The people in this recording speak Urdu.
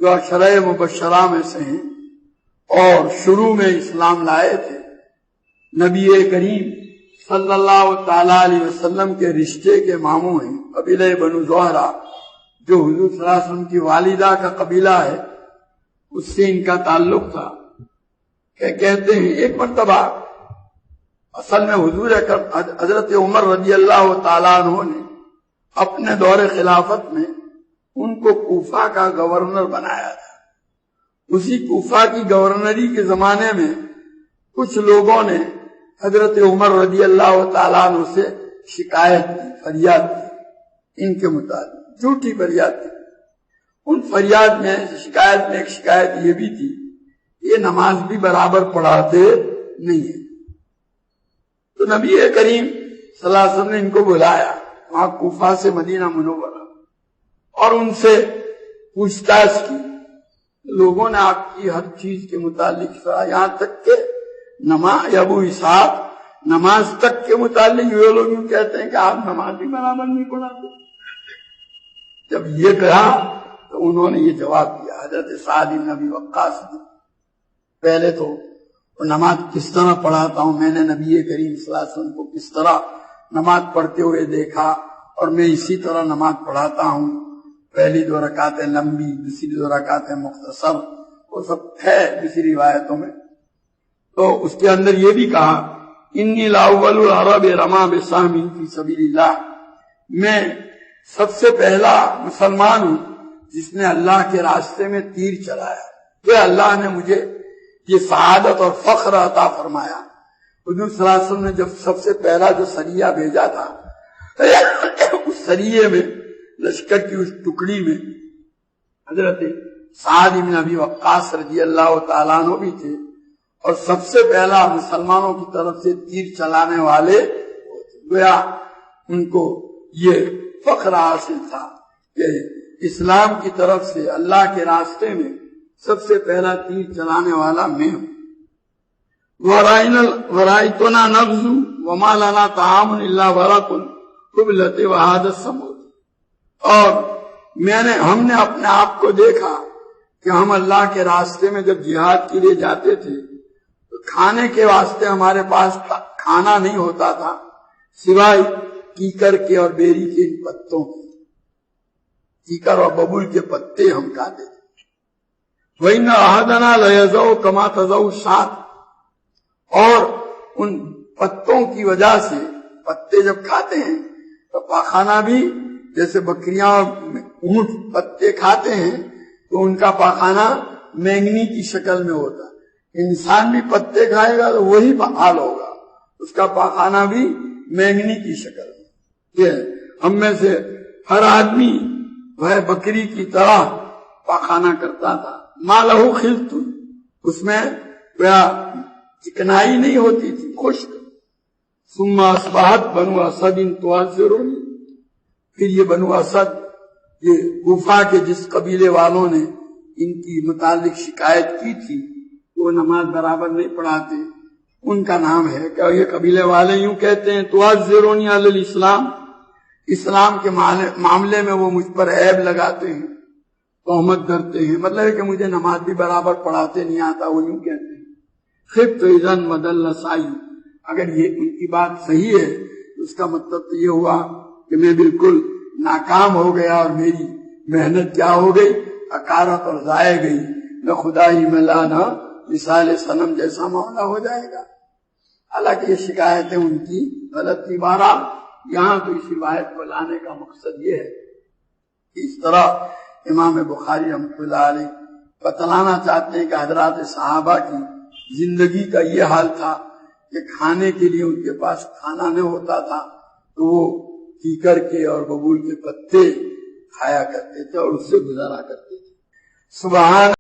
جو اشرۂ مبشرہ میں سے ہیں اور شروع میں اسلام لائے تھے، نبی کریم صلی اللہ تعالی علیہ وسلم کے رشتے کے ماموں ہیں، قبیلہ بنو زہرہ، جو حضور صلی اللہ علیہ وسلم کی والدہ کا قبیلہ ہے، اس سے ان کا تعلق تھا۔ کہ کہتے ہیں ایک مرتبہ اصل میں حضور حضرت عمر رضی اللہ تعالیٰ عنہ نے اپنے دور خلافت میں ان کو کوفہ کا گورنر بنایا تھا۔ اسی کوفہ کی گورنری کے زمانے میں کچھ لوگوں نے حضرت عمر رضی اللہ تعالیٰ عنہ سے شکایت کی، فریاد کی ان کے متعلق، جھوٹی فریاد کی۔ ان فریاد میں شکایت میں ایک شکایت یہ بھی تھی، یہ نماز بھی برابر پڑھاتے نہیں ہیں۔ تو نبی کریم صلی اللہ علیہ وسلم نے ان کو بلایا وہاں کوفہ سے مدینہ منورہ، اور ان سے پوچھ تاچھ کی۔ لوگوں نے آپ کی ہر چیز کے متعلق سنا، یہاں تک کہ نماز، ابو اسحاق نماز تک کے متعلق وہ لوگ یوں کہتے ہیں کہ آپ نماز بھی برابر نہیں پڑھاتے۔ جب یہ کہا تو انہوں نے یہ جواب دیا، حضرت سعد بن ابی وقاص نے، پہلے تو نماز کس طرح پڑھاتا ہوں، میں نے نبی کریم صلی اللہ علیہ وسلم کو کس طرح نماز پڑھتے ہوئے دیکھا، اور میں اسی طرح نماز پڑھاتا ہوں، پہلی 2 رکعتیں لمبی، دوسری 2 رکعتیں مختصر، وہ سب ہے دوسری روایتوں میں۔ تو اس کے اندر یہ بھی کہا، انی لاول العرب رما بسہم فی سبیل اللہ، میں سب سے پہلا مسلمان ہوں جس نے اللہ کے راستے میں تیر چلایا، کہ اللہ نے مجھے یہ سعادت اور فخر عطا فرمایا۔ حضور صلی اللہ علیہ وسلم نے جب سب سے پہلا جو سریہ بھیجا تھا، اس سریے میں لشکر کی اس ٹکڑی میں حضرت سعد بن ابی وقاص رضی اللہ تعالیٰ عنہ بھی تھے، اور سب سے پہلا مسلمانوں کی طرف سے تیر چلانے والے گویا ان کو یہ فخر حاصل تھا کہ اسلام کی طرف سے اللہ کے راستے میں سب سے پہلا تیر چلانے والا میں ہوں۔ ورائتنا نغزو وما لنا طعام الا ورق قبلت وهذا السمود، اور ہم نے اپنے آپ کو دیکھا کہ ہم اللہ کے راستے میں جب جہاد کے لیے جاتے تھے تو کھانے کے واسطے ہمارے پاس کھانا نہیں ہوتا تھا سوائے کیکر کے اور بیری کے ان پتوں کے، کیکر اور ببول کے پتے ہم کھاتے تھے۔ وَإِنَّ أَحَدَنَا لَيَزَعُ كَمَا تَزَعُ الشَّاةُ، اور ان پتوں کی وجہ سے، پتے جب کھاتے ہیں تو پاخانہ بھی جیسے بکریاں اور اونٹ پتے کھاتے ہیں تو ان کا پاخانہ مینگنی کی شکل میں ہوتا ہے، انسان بھی پتے کھائے گا تو وہی حال ہوگا، اس کا پاخانہ بھی مینگنی کی شکل میں۔ یہ ہم میں سے ہر آدمی وہ بکری کی طرح پاخانہ کرتا تھا، ما لہو خلط، اس میں چکنائی نہیں ہوتی تھی، خشک۔ ثم اصبحت بنو اسد تعذرنی، پھر یہ بنو اسد، یہ کوفہ کے جس قبیلے والوں نے ان کی متعلق شکایت کی تھی وہ نماز برابر نہیں پڑھاتے، ان کا نام ہے کہ یہ قبیلے والے یوں کہتے ہیں، تعذرنی علی الاسلام، اسلام کے معاملے میں وہ مجھ پر عیب لگاتے ہیں، تہمت دھرتے ہیں، مطلب ہے کہ مجھے نماز بھی برابر پڑھاتے نہیں آتا، وہ یوں کہتے ہیں۔ خفت اذا مدل سائی، اگر یہ ان کی بات صحیح ہے تو اس کا مطلب تو یہ ہوا کہ میں بالکل ناکام ہو گیا اور میری محنت کیا ہو گئی، اکارت اور ضائع گئی، نہ خدا ہی ملانا مثال صنم جیسا معاملہ ہو جائے گا۔ حالانکہ یہ شکایتیں ان کی غلط تھی۔ بہرحال یہاں تو اس روایت کو لانے کا مقصد یہ ہے کہ اس طرح امام بخاری رحمۃ اللہ علیہ بتلانا چاہتے ہیں کہ حضرات صحابہ کی زندگی کا یہ حال تھا کہ کھانے کے لیے ان کے پاس کھانا نہیں ہوتا تھا تو وہ کیکر کے اور ببول کے پتے کھایا کرتے تھے اور اس سے گزارا کرتے تھے۔ سبحان